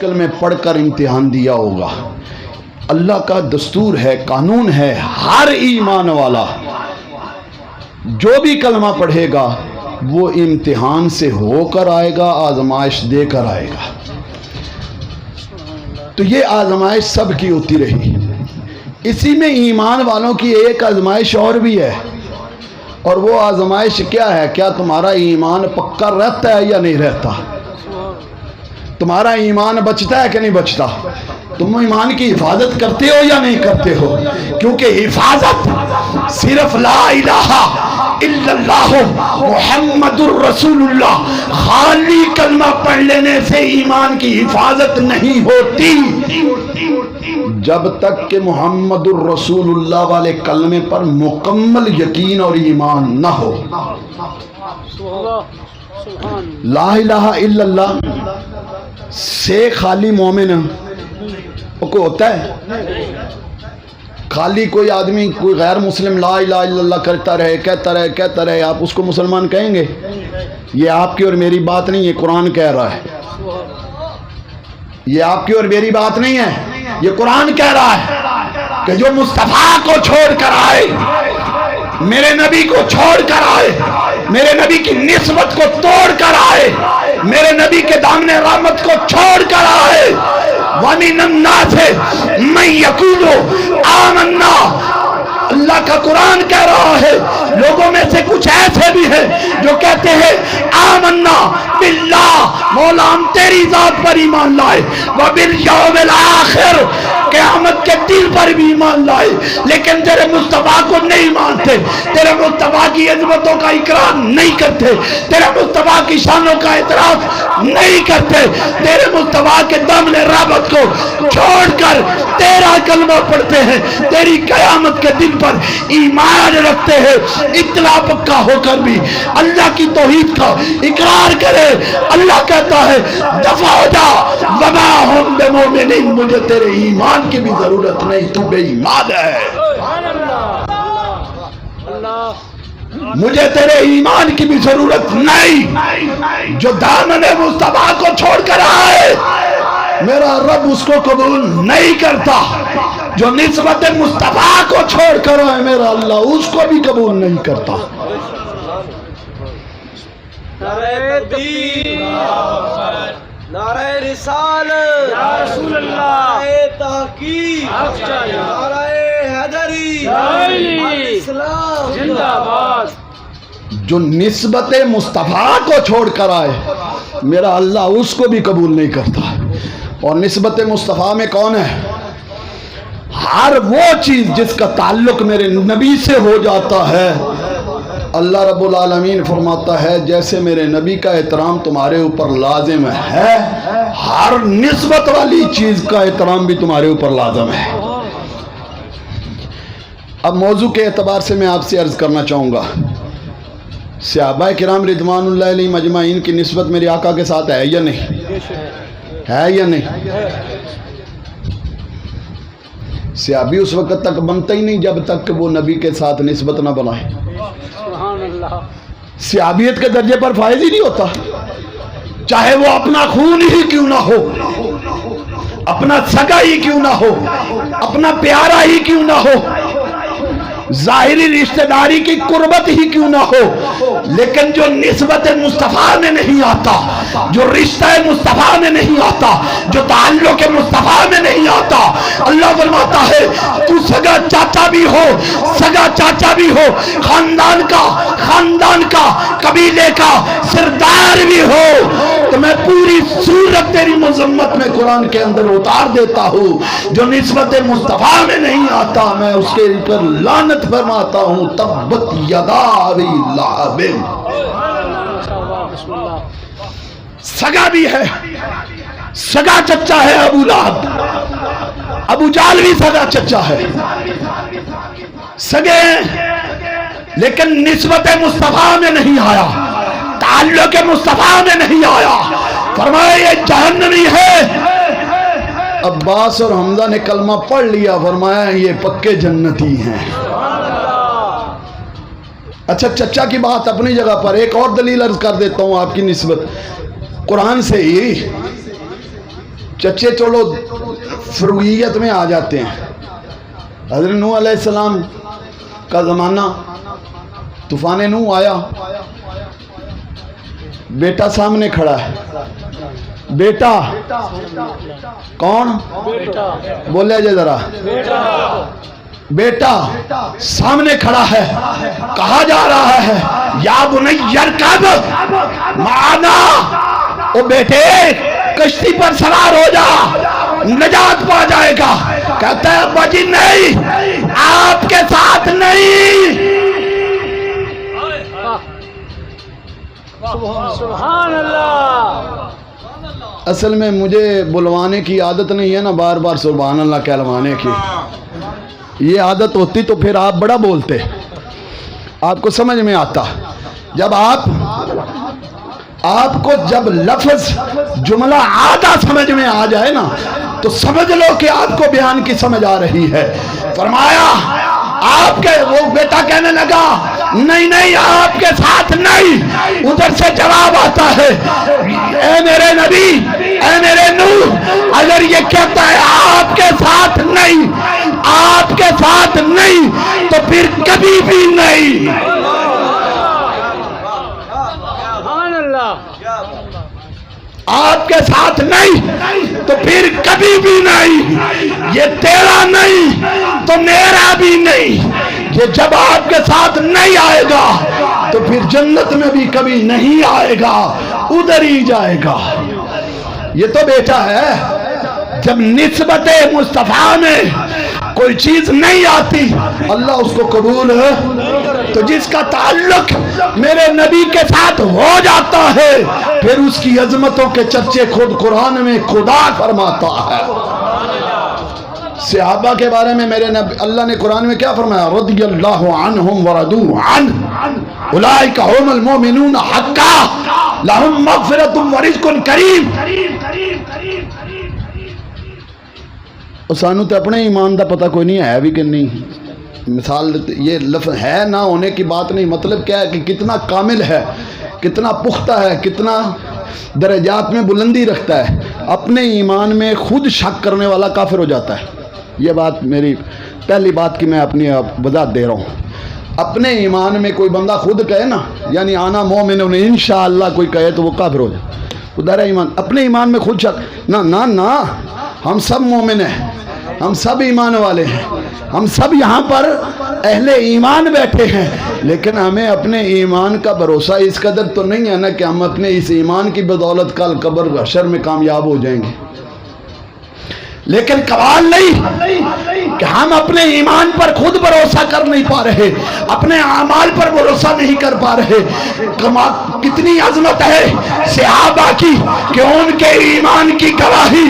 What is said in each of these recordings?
کل میں پڑھ کر امتحان دیا ہوگا۔ اللہ کا دستور ہے، قانون ہے، ہر ایمان والا جو بھی کلمہ پڑھے گا وہ امتحان سے ہو کر آئے گا، آزمائش دے کر آئے گا۔ تو یہ آزمائش سب کی ہوتی رہی۔ اسی میں ایمان والوں کی ایک آزمائش اور بھی ہے، اور وہ آزمائش کیا ہے؟ کیا تمہارا ایمان پکا رہتا ہے یا نہیں رہتا؟ تمہارا ایمان بچتا ہے کہ نہیں بچتا؟ تم ایمان کی حفاظت کرتے ہو یا نہیں کرتے ہو؟ کیونکہ حفاظت صرف لا الہ الا اللہ محمد الرسول اللہ خالی کلمہ پڑھ لینے سے ایمان کی حفاظت نہیں ہوتی، جب تک کہ محمد الرسول اللہ والے کلمے پر مکمل یقین اور ایمان نہ ہو۔ لا الہ الا اللہ سے خالی مومن کو ہوتا ہے؟ خالی کوئی آدمی، کوئی غیر مسلم لا الہ الا اللہ کرتا رہے، کہتا رہے، آپ اس کو مسلمان کہیں گے؟ یہ آپ کی اور میری بات نہیں ہے، قرآن کہہ رہا ہے۔ یہ آپ کی اور میری بات نہیں ہے، یہ قرآن کہہ رہا ہے کہ جو مصطفیٰ کو چھوڑ کر آئے، میرے نبی کو چھوڑ کر آئے، میرے نبی کی نسبت کو توڑ کر آئے، میرے نبی کے دامن رحمت کو چھوڑ کر آئے، وَمِنَ النَّاسِ مَن يَقُولُ آمَنَّا، اللہ کا قرآن کہہ رہا ہے لوگوں میں سے کچھ ایسے بھی ہیں جو کہتے ہیں آمنا باللہ، مولا ہم تیری ذات پر ایمان لائے، وبالیوم الآخر، قیامت کے دن پر بھی ایمان لائے، لیکن تیرے مصطفیٰ کو نہیں مانتے، تیرے مصطفیٰ کی عظمتوں کا اقرار نہیں کرتے، تیرے مصطفیٰ کی شانوں کا اعتراف نہیں کرتے، تیرے مصطفیٰ کے دامن رحمت کو چھوڑ کر تیرا کلمہ پڑھتے ہیں، تیری قیامت کے دن پر ایمان رکھتے ہیں، اتنا پکا ہو کر بھی اللہ کی توحید کا اقرار کرے۔ اللہ کہتا ہے دفع ہو جا، وما ہم بمومنین، مجھے تیرے ایمان کی بھی ضرورت نہیں، تو بے ایمان ہے، مجھے تیرے ایمان کی بھی ضرورت نہیں۔ جو دامن مصطفیٰ کو چھوڑ کر آئے میرا رب اس کو قبول نہیں کرتا، جو نسبت مصطفیٰ کو چھوڑ کر آئے میرا اللہ اس کو بھی قبول نہیں کرتا۔ نعرہ تکبیر، نعرہ رسالت، یا رسول اللہ، نعرہ تحقیق، نعرہ حیدری، اسلام زندہ باد۔ جو نسبت مصطفیٰ کو چھوڑ کر آئے میرا اللہ اس کو بھی قبول نہیں کرتا۔ اور نسبت مصطفیٰ میں کون ہے؟ ہر وہ چیز جس کا تعلق میرے نبی سے ہو جاتا ہے، اللہ رب العالمین فرماتا ہے جیسے میرے نبی کا احترام تمہارے اوپر لازم ہے، ہر نسبت والی چیز کا احترام بھی تمہارے اوپر لازم ہے۔ اب موضوع کے اعتبار سے میں آپ سے عرض کرنا چاہوں گا، صحابہ کرام رضوان اللہ علیہ مجمعین کی نسبت میرے آقا کے ساتھ ہے یا نہیں؟ ہے یا نہیں؟ صحابی اس وقت تک بنتا ہی نہیں جب تک کہ وہ نبی کے ساتھ نسبت نہ بنائے۔ صحابیت کے درجے پر فائز ہی نہیں ہوتا، چاہے وہ اپنا خون ہی کیوں نہ ہو، اپنا سگا ہی کیوں نہ ہو، اپنا پیارا ہی کیوں نہ ہو، ظاہری رشتہ داری کی قربت ہی کیوں نہ ہو، لیکن جو نسبت مصطفیٰ میں نہیں آتا، جو رشتہ مصطفیٰ میں نہیں آتا، جو تعلق مصطفیٰ میں نہیں آتا، اللہ فرماتا ہے تو سگا چاچا بھی ہو، سگا چاچا بھی ہو، خاندان کا قبیلے کا سردار بھی ہو، تو میں پوری صورت تیری مذمت میں قرآن کے اندر اتار دیتا ہوں۔ جو نسبت مصطفیٰ میں نہیں آتا میں اس کے پر لعنت فرماتا ہوں، تبت یدا ابی لہب، سگا بھی ہے، سگا چچا ہے ابو لہب، ابو جہل بھی سگا چچا ہے، سگے لیکن نسبت مصطفیٰ میں نہیں آیا، تعلق مصطفیٰ میں نہیں آیا، فرمایا یہ جہنمی ہے۔ عباس اور حمزہ نے کلمہ پڑھ لیا، فرمایا یہ پکے جنتی ہیں۔ اچھا چچا کی بات اپنی جگہ پر، ایک اور دلیل عرض کر دیتا ہوں آپ کی نسبت قرآن سے ہی۔ چچے چلو فروعیت میں آ جاتے ہیں. حضرت نوح علیہ السلام کا زمانہ، طوفان نوح آیا، بیٹا سامنے کھڑا ہے. بیٹا کون؟ بولے جے ذرا. بیٹا سامنے کھڑا ہے، کہا جا رہا ہے یا بنی ارکب معنا، او بیٹے کشتی پر سوار ہو جا، نجات پا جائے گا. کہتا ہے ابا جی نہیں، آپ کے ساتھ نہیں. سبحان اللہ. اصل میں مجھے بلوانے کی عادت نہیں ہے نا بار بار سبحان اللہ کہلوانے کی. یہ عادت ہوتی تو پھر آپ بڑا بولتے، آپ کو سمجھ میں آتا. جب آپ کو جب لفظ جملہ آدھا سمجھ میں آ جائے نا تو سمجھ لو کہ آپ کو بیان کی سمجھ آ رہی ہے. فرمایا آپ کے، وہ بیٹا کہنے لگا نہیں نہیں آپ کے ساتھ نہیں. ادھر سے جواب آتا ہے اے میرے نبی، اے میرے نوح، اگر یہ کہتا ہے آپ کے ساتھ نہیں، آپ کے ساتھ نہیں، تو پھر کبھی بھی نہیں. آپ کے ساتھ نہیں تو پھر کبھی بھی نہیں. یہ تیرا نہیں تو میرا بھی نہیں. یہ جب آپ کے ساتھ نہیں آئے گا تو پھر جنت میں بھی کبھی نہیں آئے گا، ادھر ہی جائے گا. یہ تو بیٹا ہے. جب نسبت مصطفیٰ میں کوئی چیز نہیں آتی اللہ اس کو قبول ہے. تو جس کا تعلق میرے نبی کے ساتھ ہو جاتا ہے پھر اس کی عظمتوں کے چرچے خود قرآن میں خدا فرماتا ہے. صحابہ کے بارے میں میرے نبی اللہ نے قرآن میں کیا فرمایا؟ رضی اللہ عنہم ورضوا عنہ اولئک هم المؤمنون حقا لهم مغفرۃ ورزق کریم. سانو تو اپنے ایمان دا پتہ کوئی نہیں ہے بھی کہ نہیں. مثال یہ لفظ ہے نہ ہونے کی بات نہیں، مطلب کیا ہے کہ کتنا کامل ہے، کتنا پختہ ہے، کتنا درجات میں بلندی رکھتا ہے. اپنے ایمان میں خود شک کرنے والا کافر ہو جاتا ہے. یہ بات میری پہلی بات کی میں اپنی وضاحت دے رہا ہوں. اپنے ایمان میں کوئی بندہ خود کہے نا، یعنی آنا مومن انشاءاللہ کوئی کہے تو وہ کافر ہو جائے. ادھر ایمان، اپنے ایمان میں خود شک نہ ہم سب مومن ہیں، ہم سب ایمان والے ہیں، ہم سب یہاں پر اہل ایمان بیٹھے ہیں، لیکن ہمیں اپنے ایمان کا بھروسہ اس قدر تو نہیں ہے نا کہ ہم اپنے اس ایمان کی بدولت کل قبر حشر میں کامیاب ہو جائیں گے. لیکن کمال نہیں کہ ہم اپنے ایمان پر خود بھروسہ کر نہیں پا رہے، اپنے اعمال پر بھروسہ نہیں کر پا رہے. کتنی عظمت ہے صحابہ کی کہ ان کے ایمان کی گواہی،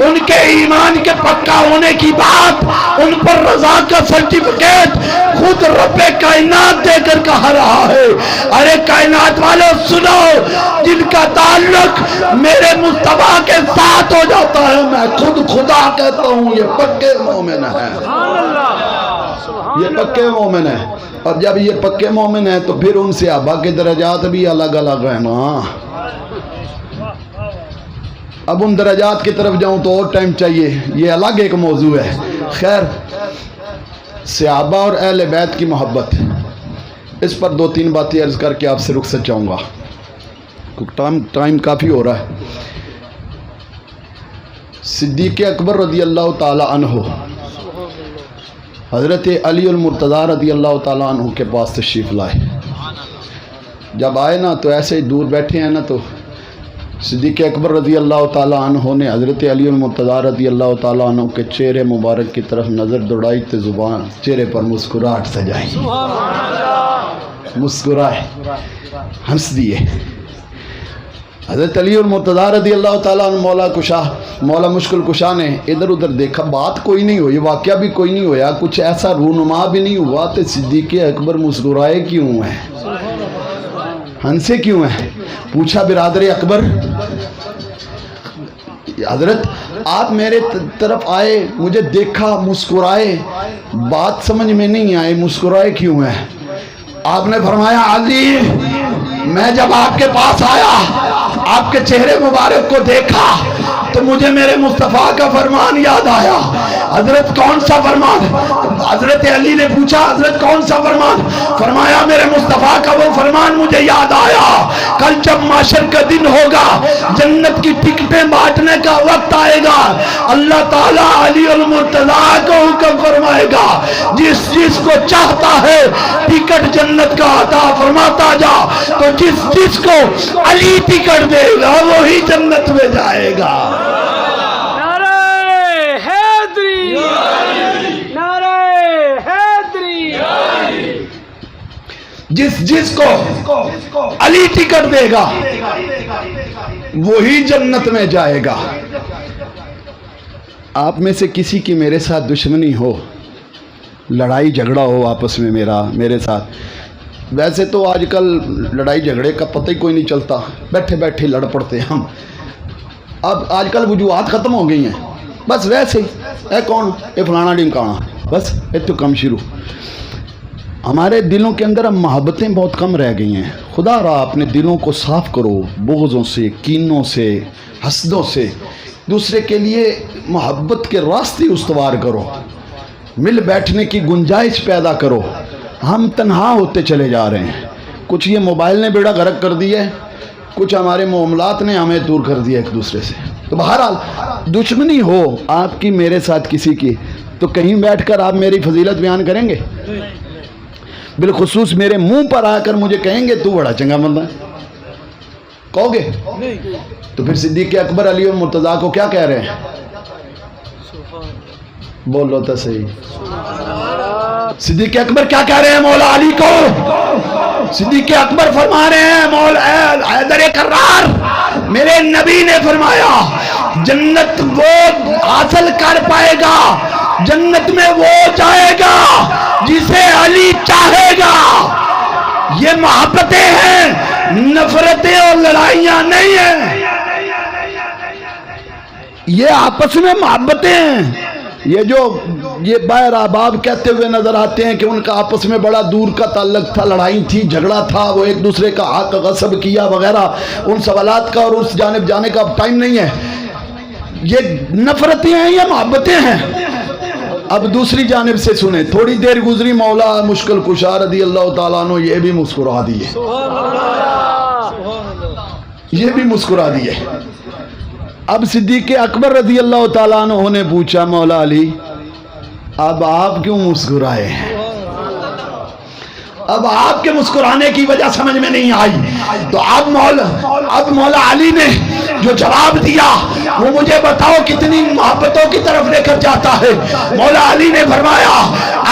ان کے ایمان کے پکا ہونے کی بات، ان پر رضا کا سرٹیفکیٹ خود رب کائنات دے کر کہا رہا ہے. ارے کائنات والوں سنو، جن کا تعلق میرے مصطفیٰ کے ساتھ ہو جاتا ہے میں خود خدا کہتا ہوں یہ پکے مومن ہے، یہ پکے مومن ہے. اور جب یہ پکے مومن ہے تو پھر ان صحابہ کے درجات بھی الگ الگ ہیں نا. اب ان درجات کی طرف جاؤں تو اور ٹائم چاہیے، یہ الگ ایک موضوع ہے. خیر، صحابہ اور اہل بیت کی محبت، اس پر 2-3 باتیں عرض کر کے آپ سے رخصت چاہوں گا، ٹائم کافی ہو رہا ہے. صدیق اکبر رضی اللہ تعالی عنہ حضرت علی المرتضیٰ رضی اللہ تعالی عنہ کے پاس تشریف لائے. جب آئے نا تو ایسے ہی دور بیٹھے ہیں نا، تو صدیق اکبر رضی اللہ تعالی عنہ نے حضرت علی المرتضیٰ رضی اللہ تعالی عنہ کے چہرے مبارک کی طرف نظر دوڑائی تو زبان چہرے پر مسکراہٹ سجائی، مسکرائے، ہنس دیے. حضرت علی المرتضیٰ رضی اللہ تعالیٰ عنہ مولا مشکل کشا نے ادھر ادھر دیکھا، بات کوئی نہیں ہوئی، واقعہ بھی کوئی نہیں ہویا، کچھ ایسا رونما بھی نہیں ہوا. تو صدیق اکبر مسکرائے کیوں ہیں، ہنسے کیوں ہیں؟ پوچھا برادر اکبر، حضرت آپ میرے طرف آئے، مجھے دیکھا، مسکرائے، بات سمجھ میں نہیں آئے، مسکرائے کیوں ہیں؟ آپ نے فرمایا علی، میں جب آپ کے پاس آیا، آپ کے چہرے مبارک کو دیکھا تو مجھے میرے مصطفیٰ کا فرمان یاد آیا. حضرت کون سا فرمان؟ حضرت علی نے پوچھا حضرت کون سا فرمان؟ فرمایا میرے مصطفیٰ کا وہ فرمان مجھے یاد آیا. کل جب معاشر کا دن ہوگا، جنت کی ٹکٹیں بانٹنے کا وقت آئے گا، اللہ تعالیٰ علی المرتضیٰ کو حکم فرمائے گا جس جس کو چاہتا ہے ٹکٹ جنت کا عطا فرماتا جا. تو جس کو علی ٹکٹ دے گا وہی جنت میں جائے گا. نعرہ حیدری، نعرہ حیدری. جس کو علی ٹکٹ دے گا وہی جنت میں جائے گا. آپ میں سے کسی کی میرے ساتھ دشمنی ہو، لڑائی جھگڑا ہو آپس میں میرے ساتھ، ویسے تو آج کل لڑائی جھگڑے کا پتہ ہی کوئی نہیں چلتا، بیٹھے بیٹھے لڑ پڑتے ہم. اب آج کل وجوہات ختم ہو گئی ہیں، بس ویسے ہی اے کون اے فلانا ڈمکانا، بس اے تو کم شروع. ہمارے دلوں کے اندر اب محبتیں بہت کم رہ گئی ہیں. خدا را اپنے دلوں کو صاف کرو بغضوں سے، کینوں سے، حسدوں سے. دوسرے کے لیے محبت کے راستے استوار کرو، مل بیٹھنے کی گنجائش پیدا کرو. ہم تنہا ہوتے چلے جا رہے ہیں. کچھ یہ موبائل نے بیڑا غرق کر دیا ہے، کچھ ہمارے معاملات نے ہمیں دور کر دیا ایک دوسرے سے. تو بہرحال دشمنی ہو آپ کی میرے ساتھ کسی کی تو کہیں بیٹھ کر آپ میری فضیلت بیان کریں گے؟ بالخصوص میرے منہ پر آ کر مجھے کہیں گے تو بڑا چنگا بندہ ہے، کہو گے؟ تو پھر صدیق اکبر علی اور مرتضیٰ کو کیا کہہ رہے ہیں؟ بولو تو صحیح. صدیق اکبر کیا کہہ رہے ہیں مولا علی کو؟ صدیق اکبر فرما رہے ہیں مولا حیدر کرار، میرے نبی نے فرمایا جنت وہ حاصل کر پائے گا، جنت میں وہ جائے گا جسے علی چاہے گا. یہ محبتیں ہیں، نفرتیں اور لڑائیاں نہیں ہیں. یہ آپس میں محبتیں ہیں. یہ باہر احباب کہتے ہوئے نظر آتے ہیں کہ ان کا آپس میں بڑا دور کا تعلق تھا، لڑائی تھی، جھگڑا تھا، وہ ایک دوسرے کا حق غصب کیا وغیرہ. ان سوالات کا اور اس جانب جانے کا ٹائم نہیں ہے. یہ نفرتیں ہیں، یہ محبتیں ہیں. اب دوسری جانب سے سنیں. تھوڑی دیر گزری، مولا مشکل کشا رضی اللہ تعالیٰ عنہ یہ بھی مسکرا دیے، یہ بھی مسکرا دیے. اب صدیق اکبر رضی اللہ تعالیٰ عنہ نے پوچھا مولا علی اب آپ کیوں مسکرائے؟ اب آپ کے مسکرانے کی وجہ سمجھ میں نہیں آئی. تو اب مولا علی نے جو جواب دیا وہ مجھے بتاؤ کتنی محبتوں کی طرف لے کر جاتا ہے. مولا علی نے فرمایا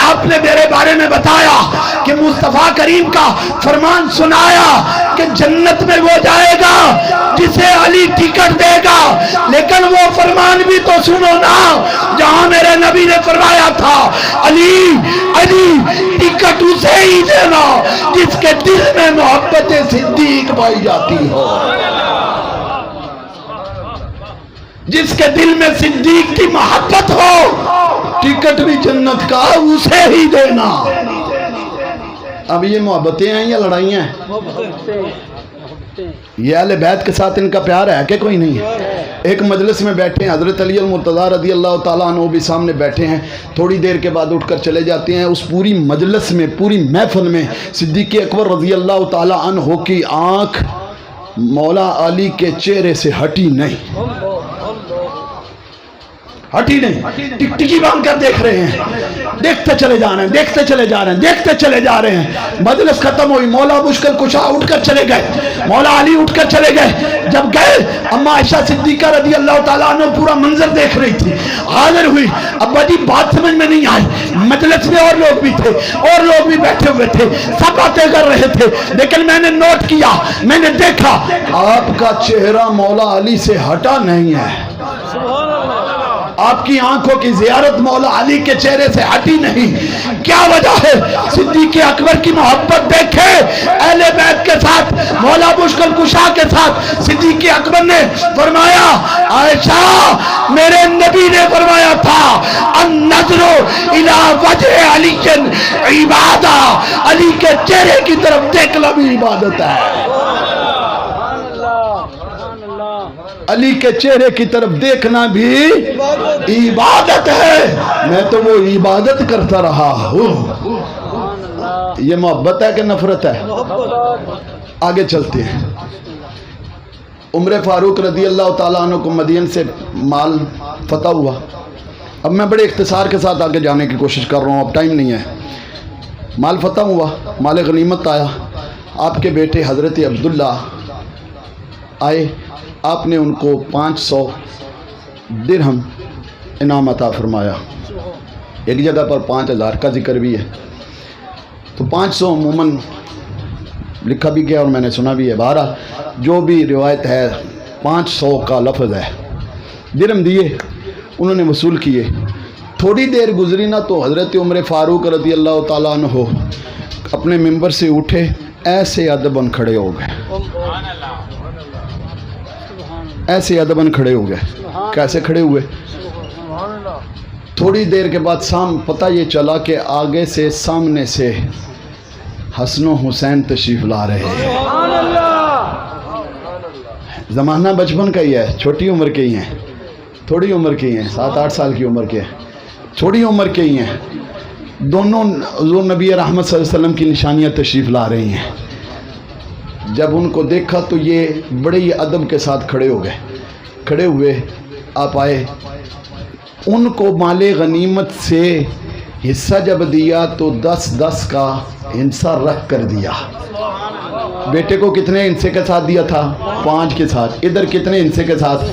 آپ نے میرے بارے میں بتایا کہ مصطفیٰ کریم کا فرمان سنایا کہ جنت میں وہ جائے گا جسے علی ٹکٹ دے گا، لیکن وہ فرمان بھی تو سنو نا جہاں میرے نبی نے فرمایا تھا علی ٹکٹ اسے ہی دینا جس کے دل میں محبت صدیق پائی جاتی ہو، جس کے دل میں صدیق کی محبت ہو، ٹکٹ بھی جنت کا اسے ہی دینا. اب یہ محبتیں ہیں یا لڑائیاں ہیں؟ یہ اہل بیت کے ساتھ ان کا پیار ہے کہ کوئی نہیں ہے؟ ایک مجلس میں بیٹھے ہیں، حضرت علی المرتضیٰ رضی اللہ تعالیٰ عنہ بھی سامنے بیٹھے ہیں. تھوڑی دیر کے بعد اٹھ کر چلے جاتے ہیں. اس پوری مجلس میں، پوری محفل میں صدیق اکبر رضی اللہ تعالیٰ عنہ کی آنکھ مولا علی کے چہرے سے ہٹی نہیں، ہٹی نہیں. ٹکٹکی باندھ کر دیکھ رہے ہیں، دیکھتے چلے جا رہے ہیں، دیکھتے چلے جا رہے ہیں، دیکھتے چلے جا رہے ہیں. مجلس ختم ہوئی، مولا مشکل کشا اٹھ کر چلے گئے، مولا علی اٹھ کر چلے گئے. جب گئے اما عائشہ صدیقہ رضی اللہ تعالیٰ عنہ پورا منظر دیکھ رہی تھی، حاضر ہوئی. ابا جی بات سمجھ میں نہیں آئی، مجلس میں اور لوگ بھی تھے، اور لوگ بھی بیٹھے ہوئے تھے، سب باتیں کر رہے تھے، لیکن میں نے نوٹ کیا، میں نے دیکھا آپ کا چہرہ مولا علی سے ہٹا نہیں ہے. آپ کی آنکھوں کی زیارت مولا علی کے چہرے سے ہٹی نہیں. کیا وجہ ہے؟ صدیق اکبر کی محبت دیکھے اہل بیت کے ساتھ، مولا مشکل کشا کے ساتھ. صدیق اکبر نے فرمایا عائشہ میرے نبی نے فرمایا تھا النظر الی وجہ علی عبادہ، علی کے چہرے کی طرف دیکھنا بھی عبادت ہے. علی کے چہرے کی طرف دیکھنا بھی عبادت ہے. میں تو وہ عبادت کرتا رہا ہوں. یہ محبت ہے کہ نفرت ہے؟ آگے چلتے ہیں. عمر فاروق رضی اللہ تعالیٰ عنہ کو مدین سے مال فتح ہوا. اب میں بڑے اختصار کے ساتھ آگے جانے کی کوشش کر رہا ہوں، اب ٹائم نہیں ہے. مال فتح ہوا، مال غنیمت آیا. آپ کے بیٹے حضرت عبداللہ آئے، آپ نے ان کو 500 درہم انعام عطا فرمایا. ایک جگہ پر 5000 کا ذکر بھی ہے، تو 500 عموماً لکھا بھی گیا اور میں نے سنا بھی ہے. بہرحال جو بھی روایت ہے 500 کا لفظ ہے. درہم دیے، انہوں نے وصول کیے. تھوڑی دیر گزری نہ تو حضرت عمر فاروق رضی اللہ تعالیٰ عنہ اپنے ممبر سے اٹھے، ایسے ادباً کھڑے ہو گئے. ایسے ادباً کھڑے ہو گئے. کیسے کھڑے ہوئے؟ تھوڑی دیر کے بعد پتہ یہ چلا کہ آگے سے سامنے سے حسن و حسین تشریف لا رہے ہیں. زمانہ بچپن کا ہی ہے، چھوٹی عمر کے ہی ہیں، تھوڑی عمر کے ہی ہیں، 7-8 سال کی عمر کے ہیں، چھوٹی عمر کے ہی ہیں. دونوں حضور نبی رحمت صلی اللہ علیہ وسلم کی نشانیاں تشریف لا رہی ہیں. جب ان کو دیکھا تو یہ بڑے ہی ادب کے ساتھ کھڑے ہو گئے. کھڑے ہوئے آپ آئے، ان کو مال غنیمت سے حصہ جب دیا تو 10-10 کا حصہ رکھ کر دیا. بیٹے کو کتنے حصے کے ساتھ دیا تھا؟ 5 کے ساتھ. ادھر کتنے حصے کے ساتھ؟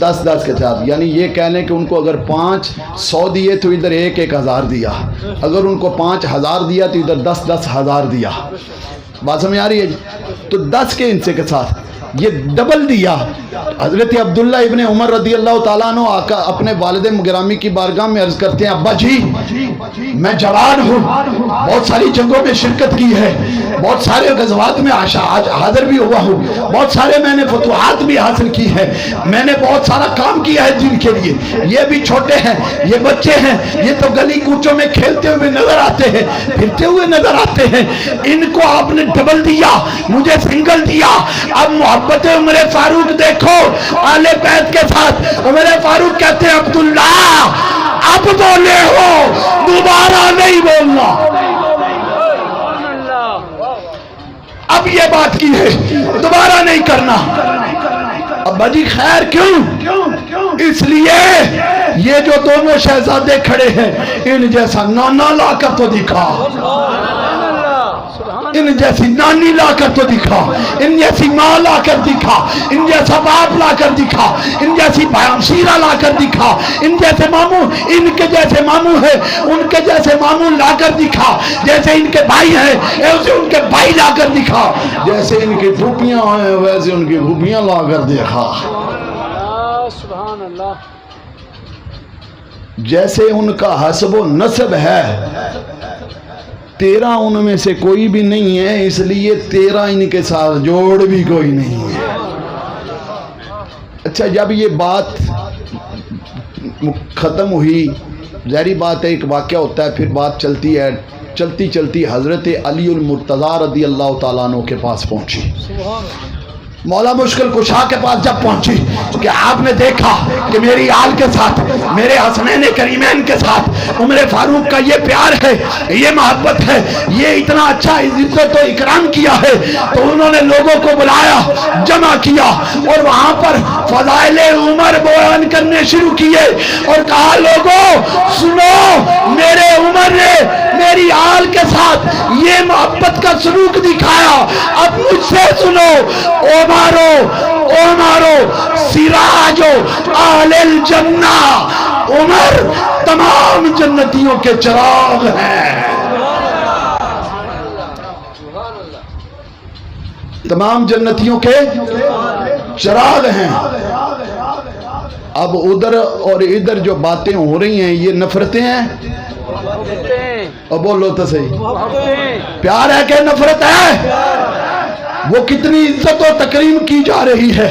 10-10 کے ساتھ. یعنی یہ کہہ لیں کہ ان کو اگر 500 دیے تو ادھر 1-1000 دیا. اگر ان کو 5000 دیا تو ادھر 10-10,000 دیا. بات سمجھ آ رہی ہے؟ تو 10 کے حصے کے ساتھ یہ ڈبل دیا. حضرت عبداللہ ابن عمر رضی اللہ تعالیٰ عنہ آقا اپنے والد گرامی کی بارگاہ میں عرض کرتے ہیں، ابا جی میں جوان ہوں، بہت ساری جنگوں میں شرکت کی ہے، بہت سارے غزوات میں حاضر بھی ہوا ہوں، بہت سارے میں نے فتوحات بھی حاصل کی ہے، میں نے بہت سارا کام کیا ہے دین کے لیے. یہ بھی چھوٹے ہیں، یہ بچے ہیں، یہ تو گلی کوچوں میں کھیلتے ہوئے نظر آتے ہیں، پھرتے ہوئے نظر آتے ہیں. ان کو آپ نے ڈبل دیا، مجھے سنگل دیا. اب محبت عمر فاروق دیکھو آل بیت کے ساتھ. عمر فاروق کہتے ہیں عبداللہ اب بولے ہو، دوبارہ نہیں بولنا. اب یہ بات کی ہے، دوبارہ نہیں کرنا. ابا جی خیر کیوں؟ اس لیے یہ جو دونوں شہزادے کھڑے ہیں ان جیسا نانا لا کر تو دکھا، ان جیسی نانی لا کر تو دکھا، ان جیسی ماں لا کر دکھا، ان جیسا باپ لا کر دکھا، ان جیسی شیرہ لا کر دکھا، ان جیسے ماموں، ان کے جیسے ماموں ہے ان کے جیسے ماموں لا کر دکھا. جیسے ان کے بھائی ہیں ایسے ان کے بھائی لا کر دکھا. جیسے ان کی پھوپھیاں ہیں ویسے ان کی پھوپھیاں لا کر دکھا. سبحان اللہ. جیسے ان کا حسب و نسب ہے 13 ان میں سے کوئی بھی نہیں ہے، اس لیے 13 ان کے ساتھ جوڑ بھی کوئی نہیں ہے. اچھا جب یہ بات ختم ہوئی، ظاہری بات ہے ایک واقعہ ہوتا ہے، پھر بات چلتی ہے. چلتی چلتی حضرت علی المرتضیٰ رضی اللہ تعالیٰ عنہ کے پاس پہنچی. مولا مشکل کشا کے پاس جب پہنچی کہ آپ نے دیکھا کہ میری آل کے ساتھ، میرے حسنین کریمین کے ساتھ عمر فاروق کا یہ پیار ہے، یہ محبت ہے، یہ اتنا اچھا عزت و اکرام کیا ہے، تو انہوں نے لوگوں کو بلایا، جمع کیا اور وہاں پر فضائل عمر بیان کرنے شروع کیے اور کہا لوگوں سنو، میرے عمر نے میری آل کے ساتھ یہ محبت کا سلوک دکھایا. اب مجھ سے سنو، عمر سراج اہل الجنہ، عمر تمام جنتیوں کے چراغ ہیں، تمام جنتیوں کے چراغ ہیں. اب ادھر اور ادھر جو باتیں ہو رہی ہیں یہ نفرتیں ہیں. اب بولو تو صحیح، پیار ہے کہ نفرت ہے؟ وہ کتنی عزت و تکریم کی جا رہی ہے.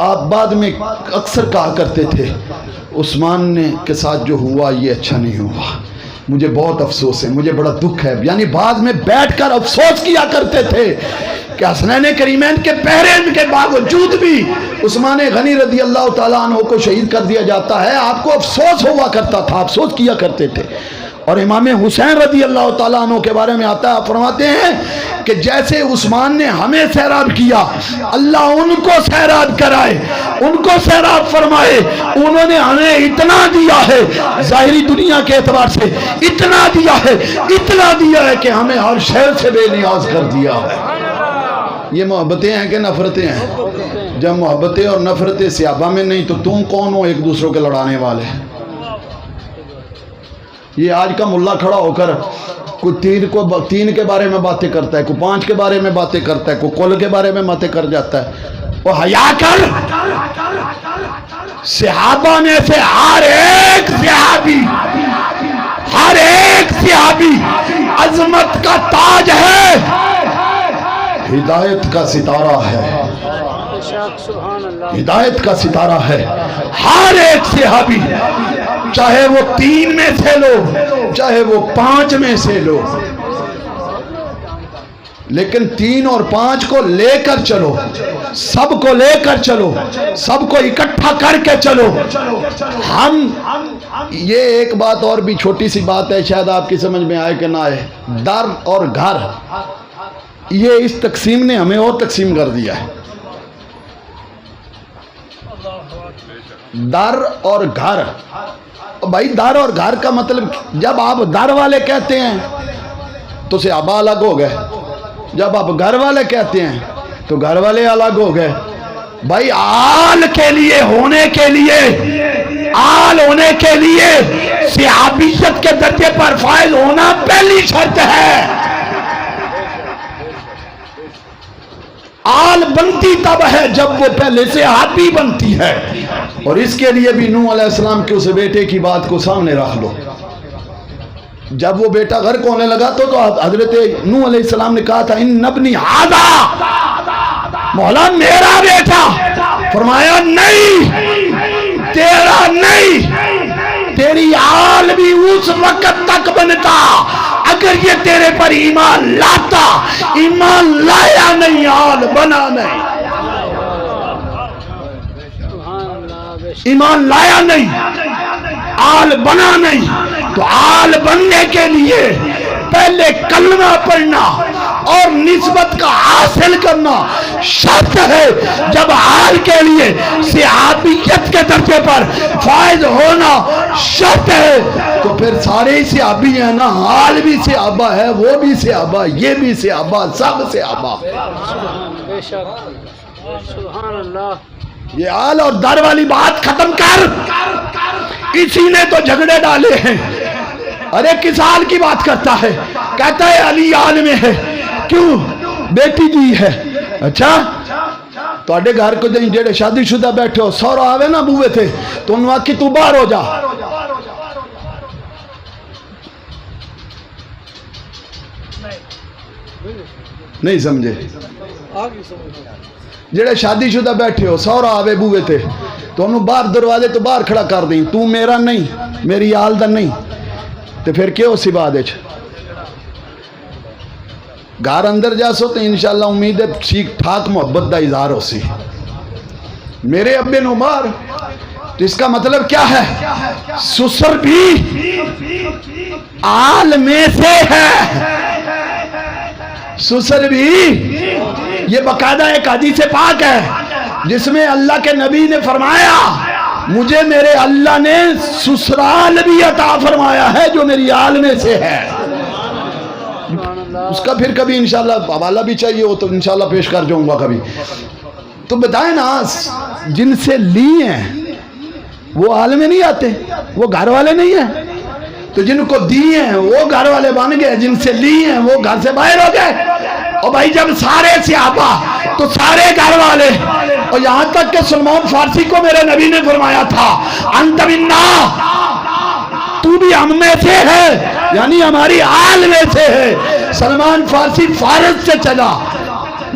آپ بعد میں اکثر کہا کرتے تھے عثمان نے کے ساتھ جو ہوا یہ اچھا نہیں ہوا، مجھے بہت افسوس ہے، مجھے بڑا دکھ ہے، یعنی بعد میں بیٹھ کر افسوس کیا کرتے تھے کہ حسنین کریمین کے پہرے کے باوجود بھی عثمان غنی رضی اللہ تعالیٰ عنہ کو شہید کر دیا جاتا ہے، آپ کو افسوس ہوا کرتا تھا، افسوس کیا کرتے تھے۔ اور امام حسین رضی اللہ تعالیٰ عنہ کے بارے میں آتا ہے، فرماتے ہیں کہ جیسے عثمان نے ہمیں سیراب کیا، اللہ ان کو سیراب کرائے، ان کو سیراب فرمائے۔ انہوں نے ہمیں اتنا دیا ہے، ظاہری دنیا کے اعتبار سے اتنا دیا ہے، اتنا دیا ہے کہ ہمیں ہر شہر سے بے نیاز کر دیا ہے۔ یہ محبتیں ہیں کہ نفرتیں ہیں؟ جب محبتیں اور نفرتیں صحابہ میں نہیں تو تم کون ہو ایک دوسروں کے لڑانے والے؟ یہ آج کا ملا کھڑا ہو کر کوئی تین کے بارے میں باتیں کرتا ہے، کوئی 5 کے بارے میں باتیں کرتا ہے، کوئی کل کے بارے میں باتیں کر جاتا ہے۔ وہ حیا کر، صحابہ میں سے ہر ایک صحابی عظمت کا تاج ہے، ہدایت کا ستارہ ہے، ہدایت کا ستارہ ہے۔ ہر ایک صحابی، چاہے وہ 3 میں سے لو، چاہے وہ 5 میں سے لو، لیکن 3 اور 5 کو لے کر چلو، سب کو لے کر چلو، سب کو اکٹھا کر کے چلو۔ ہم یہ ایک بات اور بھی چھوٹی سی بات ہے، شاید آپ کی سمجھ میں آئے کہ نہ آئے، در اور گھر، یہ اس تقسیم نے ہمیں اور تقسیم کر دیا ہے۔ در اور گھر، بھائی در اور گھر کا مطلب، جب آپ در والے کہتے ہیں تو صحابہ الگ ہو گئے، جب آپ گھر والے کہتے ہیں تو گھر والے الگ ہو گئے۔ بھائی آل کے لیے ہونے کے لیے، آل ہونے کے لیے صحابیت کے درجے پر فائز ہونا پہلی شرط ہے۔ آل بنتی تب ہے جب وہ پہلے سے صحابی بنتی ہے، اور اس کے لیے بھی نوح علیہ السلام کے اس بیٹے کی بات کو سامنے رکھ لو۔ جب وہ بیٹا غرق ہونے لگا تو حضرت نوح علیہ السلام نے کہا تھا ان ابنی ھذا، مولا میرا بیٹا، فرمایا نہیں، تیرا نہیں، تیری آل بھی اس وقت تک بنتا اگر یہ تیرے پر ایمان لاتا، ایمان لایا نہیں، آل بنا نہیں، ایمان لایا نہیں، آل بنا نہیں۔ تو آل بننے کے لیے پہلے کلمہ پڑھنا اور نسبت کا حاصل کرنا شرط ہے۔ جب آل کے لیے صحابیت کے درجے پر فائز ہونا شرط ہے تو پھر سارے ہی صحابی ہیں نا، آل بھی صحابہ ہے، وہ بھی صحابہ، یہ بھی صحابہ، سب صحابہ۔ سبحان اللہ۔ یہ آل اور در والی بات ختم کر، اسی نے تو جھگڑے ڈالے ہیں۔ ارے کس آل کی بات کرتا ہے؟ کہتا ہے علی آل میں ہے، کیوں؟ بیٹی دی ہے۔ اچھا تواڈے گھر کو جڑے شادی شدہ بیٹھے ہو، سورا آوے نا بوئے تھے تو انہوں آکی تو باہر ہو جا، نہیں سمجھے؟ جڑے شادی شدہ بیٹھے ہو، سورا آوے بوئے تھے تو انہوں باہر دروازے تو باہر کھڑا کر دیں، تو میرا نہیں، میری آل دا نہیں، تو پھر کیا ہو سی بات ہے؟ گھر اندر جا سو تو انشاءاللہ امید ہے ٹھیک ٹھاک محبت دا اظہار ہو سی۔ میرے ابن عمر، تو اس کا مطلب کیا ہے؟ سسر بھی آل میں سے ہے، سسر بھی۔ یہ باقاعدہ ایک حدیث پاک ہے جس میں اللہ کے نبی نے فرمایا مجھے میرے اللہ نے سسرال بھی عطا فرمایا ہے جو میری آل میں سے ہے۔ اس کا پھر کبھی انشاءاللہ حوالہ بھی چاہیے ہو تو انشاءاللہ پیش کر جاؤں گا کبھی۔ تو بتائیں نا، جن سے لی ہیں وہ آل میں نہیں آتے، وہ گھر والے نہیں ہیں، تو جن کو دی ہیں وہ گھر والے بن گئے، جن سے لی ہیں وہ گھر سے باہر ہو گئے۔ اور بھائی جب سارے صحابہ تو سارے گھر والے، اور یہاں تک کہ سلمان فارسی کو میرے نبی نے فرمایا تھا انت منا، تو بھی ہم میں سے ہے، یعنی ہماری آل میں سے ہے۔ سلمان فارسی فارس سے چلا،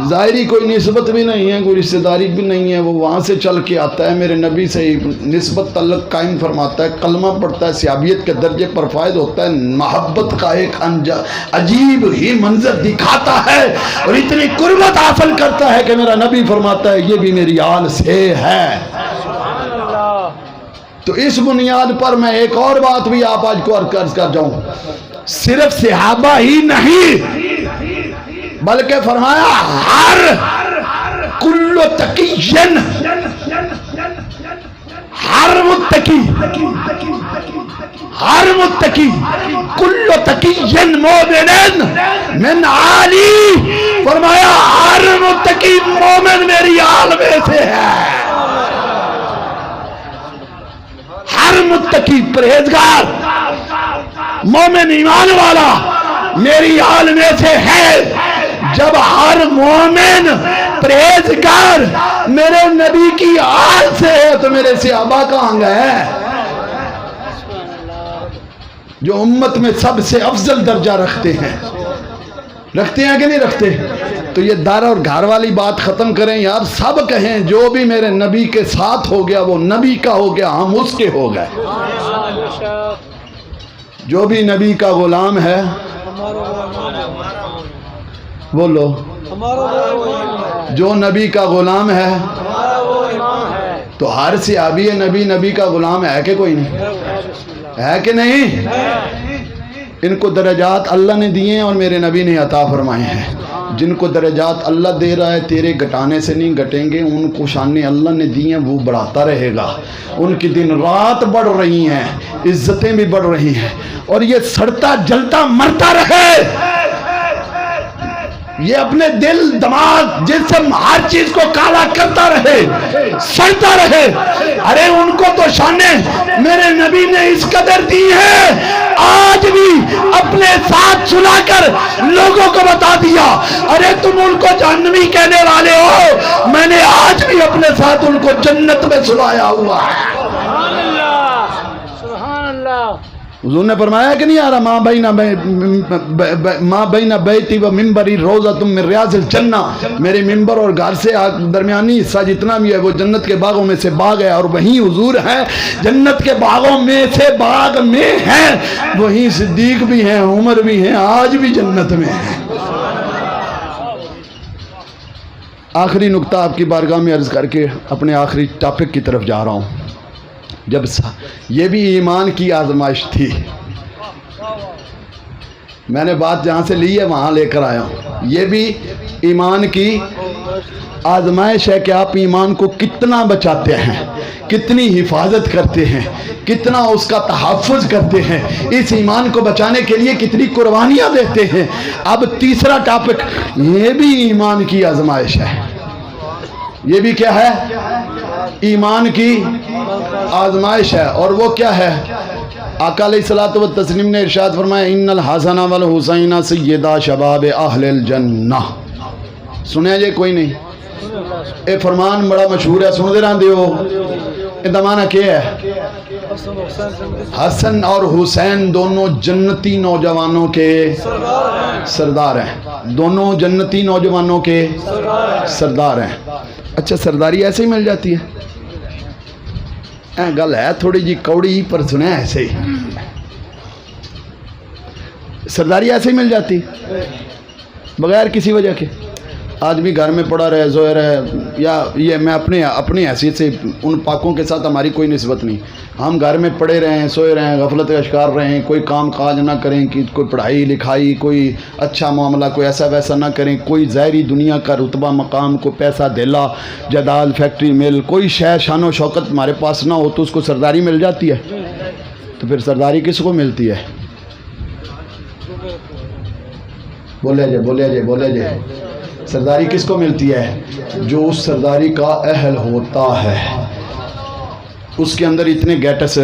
ظاہری کوئی نسبت بھی نہیں ہے، کوئی رشتہ داری بھی نہیں ہے، وہ وہاں سے چل کے آتا ہے، میرے نبی سے نسبت تعلق قائم فرماتا ہے، کلمہ پڑھتا ہے، صحابیت کے درجے پر فائد ہوتا ہے، محبت کا ایک عجیب ہی منظر دکھاتا ہے اور اتنی قربت حاصل کرتا ہے کہ میرا نبی فرماتا ہے یہ بھی میری آل سے ہے۔ تو اس بنیاد پر میں ایک اور بات بھی آپ آج کو عرض کر جاؤں، صرف صحابہ ہی نہیں بلکہ فرمایا ہر کل تقین، ہر متقی کل تقین مومن من آلی، فرمایا ہر متقی مومن میری آل میں سے ہے، ہر متقی پرہیزگار مومن ایمان والا میری آل میں سے ہے۔ جب ہر مومن پرہیزگار میرے نبی کی آل سے ہے تو میرے صحابہ کہاں گئے، جو امت میں سب سے افضل درجہ رکھتے ہیں کہ نہیں رکھتے؟ تو یہ دار اور گھر والی بات ختم کریں یار، سب کہیں جو بھی میرے نبی کے ساتھ ہو گیا وہ نبی کا ہو گیا، ہم اس کے ہو گئے۔ جو بھی نبی کا غلام ہے بولو، جو نبی کا غلام ہے تو ہر صحابی نبی کا غلام ہے کہ کوئی نہیں ہے کہ نہیں؟ ان کو درجات اللہ نے دیے ہیں اور میرے نبی نے عطا فرمائے ہیں۔ جن کو درجات اللہ دے رہا ہے تیرے گھٹانے سے نہیں گھٹیں گے، ان کو شانیں اللہ نے دی ہیں وہ بڑھاتا رہے گا، ان کی دن رات بڑھ رہی ہیں، عزتیں بھی بڑھ رہی ہیں، اور یہ سڑتا جلتا مرتا رہے، یہ اپنے دل دماغ جسم ہر چیز کو کالا کرتا رہے، سڑتا رہے۔ ارے ان کو تو شانیں میرے نبی نے اس قدر دی ہے، آج بھی اپنے ساتھ سلا کر لوگوں کو بتا دیا ارے تم ان کو جہنمی کہنے والے ہو، میں نے آج بھی اپنے ساتھ ان کو جنت میں سلایا ہوا ہے۔ سبحان اللہ، سبحان اللہ۔ حضور نے فرمایا کہ نہیں آ رہا ماں بین بیتی و منبری روضۃ من ریاض الجنہ، میرے منبر اور گھر سے درمیانی حصہ جتنا بھی ہے وہ جنت کے باغوں میں سے باغ ہے، اور وہیں حضور ہیں جنت کے باغوں میں سے باغ میں ہیں، وہیں صدیق بھی ہیں، عمر بھی ہیں، آج بھی جنت میں ہیں۔ آخری نقطہ آپ کی بارگاہ میں عرض کر کے اپنے آخری ٹاپک کی طرف جا رہا ہوں۔ جب یہ بھی ایمان کی آزمائش تھی، میں نے بات جہاں سے لی ہے وہاں لے کر آیا ہوں، یہ بھی ایمان کی آزمائش ہے کہ آپ ایمان کو کتنا بچاتے ہیں، کتنی حفاظت کرتے ہیں، کتنا اس کا تحفظ کرتے ہیں، اس ایمان کو بچانے کے لیے کتنی قربانیاں دیتے ہیں۔ اب تیسرا ٹاپک یہ بھی ایمان کی آزمائش ہے، یہ بھی کیا ہے؟ ایمان کی آزمائش ہے، اور وہ کیا ہے؟ آقا علیہ الصلوۃ والتسلیم نے ارشاد فرمایا ان الحسن والحسین سیدا شباب اہل الجنہ۔ سنیا جے کوئی نہیں؟ اے فرمان بڑا مشہور ہے، سن دے رہے ہو؟ یہ معنی کیا ہے؟ حسن اور حسین دونوں جنتی نوجوانوں کے سردار ہیں، دونوں جنتی نوجوانوں کے سردار ہیں۔ اچھا سرداری ایسے ہی مل جاتی ہے؟ گل ہے تھوڑی جی کوڑی پر سنے ایسے ہی، سرداری ایسے ہی مل جاتی بغیر کسی وجہ کے؟ آدمی گھر میں پڑا رہے زوئے رہے، یا یہ میں اپنی حیثیت سے ان پاکوں کے ساتھ ہماری کوئی نسبت نہیں، ہم گھر میں پڑے رہیں، سوئے رہیں، غفلت کا شکار رہیں، کوئی کام کاج نہ کریں، کہ کوئی پڑھائی لکھائی، کوئی اچھا معاملہ، کوئی ایسا ویسا نہ کریں، کوئی ظاہری دنیا کا رتبہ مقام، کوئی پیسہ دھیلا جدال فیکٹری مل، کوئی شے شان و شوکت ہمارے پاس نہ ہو تو اس کو سرداری مل جاتی ہے؟ تو پھر سرداری کس کو ملتی ہے؟ بولے جے سرداری کس کو ملتی ہے؟ جو اس سرداری کا اہل ہوتا ہے، اس کے اندر اتنے گیٹس۔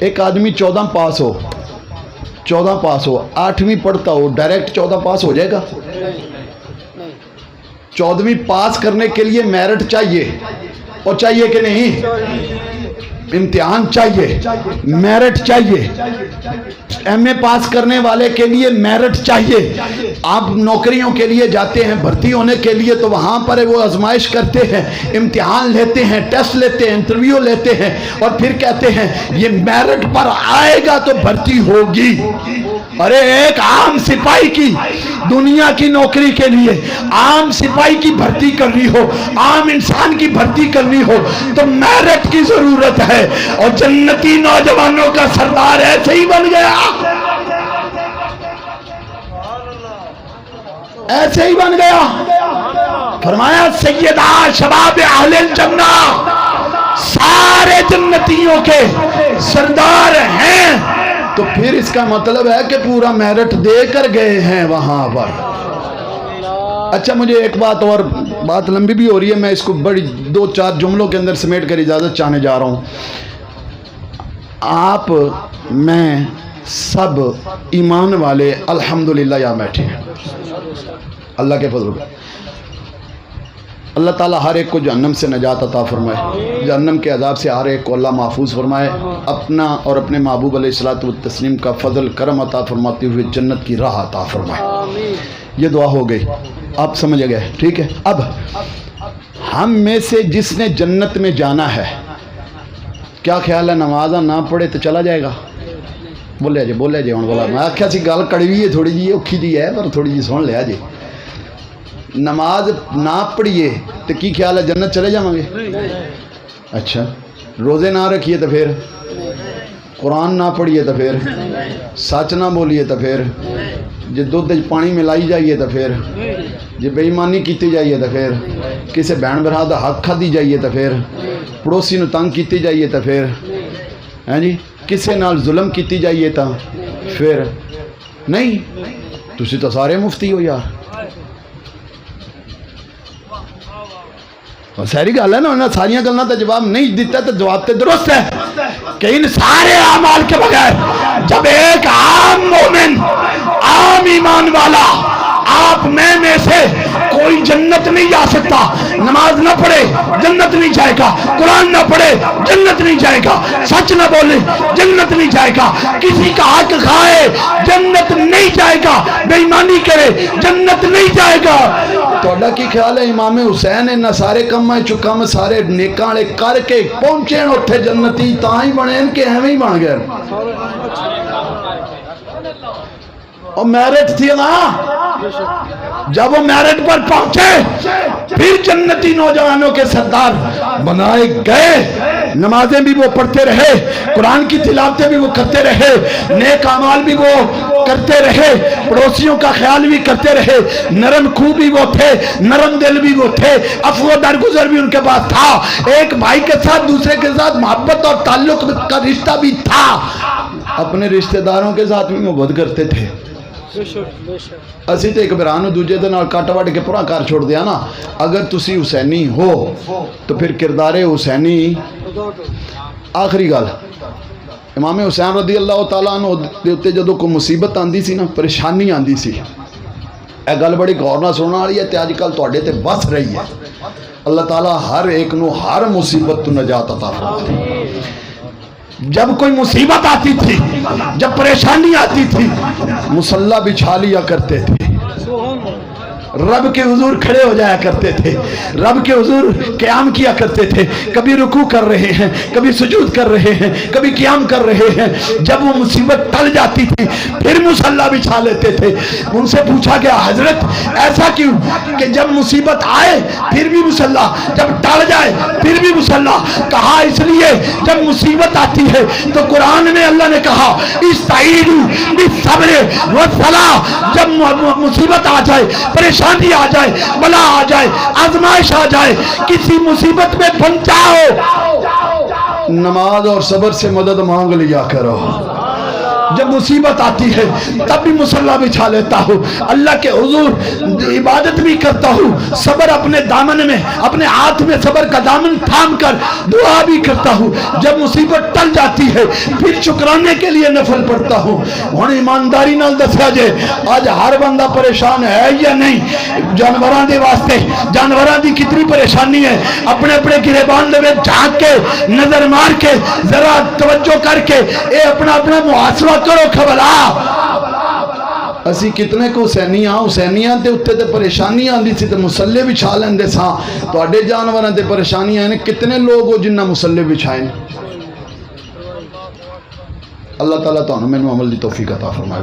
ایک آدمی 14 پاس ہو، 8ویں پڑھتا ہو، ڈائریکٹ 14 پاس ہو جائے گا؟ 14ویں پاس کرنے کے لیے میرٹ چاہیے، اور چاہیے کہ نہیں؟ امتحان چاہیے، میرٹ چاہیے، ایم اے پاس کرنے والے کے لیے میرٹ چاہیے. آپ نوکریوں کے لیے جاتے ہیں بھرتی ہونے کے لیے تو وہاں پر وہ آزمائش کرتے ہیں، امتحان لیتے ہیں، ٹیسٹ لیتے ہیں، انٹرویو لیتے ہیں اور پھر کہتے ہیں یہ میرٹ پر آئے گا تو بھرتی ہوگی. ارے ایک عام سپاہی کی دنیا کی نوکری کے لیے عام سپاہی کی بھرتی کرنی ہو، عام انسان کی بھرتی کرنی ہو تو میرٹ کی ضرورت ہے. اور جنتی نوجوانوں کا سردار ایسے ہی بن گیا، ایسے ہی بن گیا. فرمایا سیدہ شباب اہل الجنہ، سارے جنتیوں کے سردار ہیں. تو پھر اس کا مطلب ہے کہ پورا میرٹ دے کر گئے ہیں وہاں پر. اچھا مجھے ایک بات اور، بات لمبی بھی ہو رہی ہے، میں اس کو بڑی 2-4 جملوں کے اندر سمیٹ کر اجازت چاہنے جا رہا ہوں. آپ میں سب ایمان والے الحمدللہ یہاں بیٹھے ہیں اللہ کے فضل. اللہ تعالیٰ ہر ایک کو جہنم سے نجات عطا فرمائے، جہنم کے عذاب سے ہر ایک کو اللہ محفوظ فرمائے، اپنا اور اپنے محبوب علیہ الصلوۃ والتسلیم کا فضل کرم عطا فرماتے ہوئے جنت کی راہ عطا فرمائے. یہ دعا ہو گئی، آپ سمجھ گئے، ٹھیک ہے. اب ہم میں سے جس نے جنت میں جانا ہے، کیا خیال ہے نماز نہ پڑھے تو چلا جائے گا؟ بولے جی ہوں بولا میں آخیا سی گل کڑوی ہے تھوڑی جی، اوکھی جی ہے پر تھوڑی جی سن لیا جی. نماز نہ پڑھیے تو کی خیال ہے جنت چلے جاؤں گے؟ اچھا روزے نہ رکھیے تو پھر، قرآن نہ پڑھیے تو پھر، سچ نہ بولیے تو پھر، جی دودھ پانی ملائی جائیے تو پھر، جی بے ایمانی کیتی جائیے تو پھر، کسی بہن بھرا دا حق کھدی جائیے تو پھر، پڑوسی نو تنگ کیتی جائیے تو پھر، ہیں جی کسی نال ظلم کیتی جائیے تو پھر نہیں. تسی تو سارے مفتی ہو یار. ساری گل ہے نا، انہیں ساری گلوں کا جواب نہیں دیتا تو جواب تو درست ہے کہ ان سارے اعمال کے بغیر جب ایک عام مومن، عام ایمان والا آپ میں سے کوئی جنت نہیں جا سکتا. نماز نہ پڑھے جنت نہیں جائے گا، قرآن نہ پڑھے جنت نہیں جائے گا، سچ نہ بولے جنت نہیں جائے گا، کسی کا حق کھائے جنت نہیں جائے گا، بے ایمانی کرے جنت نہیں جائے گا. توڑا کی خیال ہے امام حسین انہا سارے کم ہے چکم سارے نیکانے کر کے پہنچے اٹھے جنتی تاں ہی بنے ان کے ہمیں ہی بن گئے. اور میرٹ تھی نا، جب وہ میرٹ پر پہنچے پھر جنتی نوجوانوں کے سردار بنائے گئے. نمازیں بھی وہ پڑھتے رہے، قرآن کی تلاوتیں بھی وہ کرتے رہے، نیک اعمال بھی وہ کرتے رہے، پڑوسیوں کا خیال بھی کرتے رہے، نرم خو بھی وہ تھے، نرم دل بھی وہ تھے، عفو درگزر بھی ان کے پاس تھا، ایک بھائی کے ساتھ دوسرے کے ساتھ محبت اور تعلق کا رشتہ بھی تھا، اپنے رشتہ داروں کے ساتھ بھی محبت کرتے تھے. اسی تے ایک برانو دوجے دن اور کاٹا واٹ کے پورا کار چھوڑ دیا نا. اگر تسی حسینی ہو تو پھر کردار حسینی. آخری گل امام حسین رضی اللہ تعالیٰ عنہ دے اتے جدو کوئی مصیبت آندی سی نا، پریشانی آندی سی، اے گل بڑی غور نہ سننا والی ہے تے اج کل تواڈے تے بس رہی ہے. اللہ تعالیٰ ہر ایک نو ہر مصیبت تو نجات عطا فرمائے. جب کوئی مصیبت آتی تھی، جب پریشانی آتی تھی، مصلی بچھا لیا کرتے تھے، رب کے حضور کھڑے ہو جایا کرتے تھے، رب کے حضور قیام کیا کرتے تھے، کبھی رکوع کر رہے ہیں، کبھی سجود کر رہے ہیں، کبھی قیام کر رہے ہیں. جب وہ مصیبت ٹل جاتی تھی پھر مصلی بچھا لیتے تھے. ان سے پوچھا گیا حضرت ایسا کیوں کہ جب مصیبت آئے پھر بھی مصلی، جب ٹل جائے پھر بھی مصلی؟ کہا اس لیے جب مصیبت آتی ہے تو قرآن میں اللہ نے کہا استعینوا بالصبر والصلاۃ. جب مصیبت آ جائے، پریشانی آ جائے، بلا آ جائے، آزمائش آ جائے، کسی مصیبت میں پھنساؤ، نماز اور صبر سے مدد مانگ لیا کرو. جب مصیبت آتی ہے تب بھی مصلی بچھا لیتا ہوں، اللہ کے حضور عبادت بھی کرتا ہوں، صبر اپنے دامن میں، اپنے ہاتھ میں صبر کا دامن تھام کر دعا بھی کرتا ہوں، جب مصیبت ٹل جاتی ہے پھر شکرانے کے لیے نفل پڑھتا ہوں۔ ہن ایمانداری نال دسیا جے آج ہر بندہ پریشان ہے یا نہیں؟ جانوراں دے واسطے جانوراں دی کتنی پریشانی ہے، اپنے اپنے گریبان دے وچ جھانک کے نظر مار کے ذرا توجہ کر کے اے اپنا اپنا محاسبہ کرو کھبلا۔ اسی کتنے کو حسینیاں تے اتے تے پریشانیاں آندی سی تے مسلے بچھا لیندے ساں، تواڈے جانوراں تے پریشانیاں نے کتنے لوگ ہو جنہ مسلے بچھائے۔ اللہ تعالیٰ تانوں مینوں عمل دی توفیق عطا فرمائے۔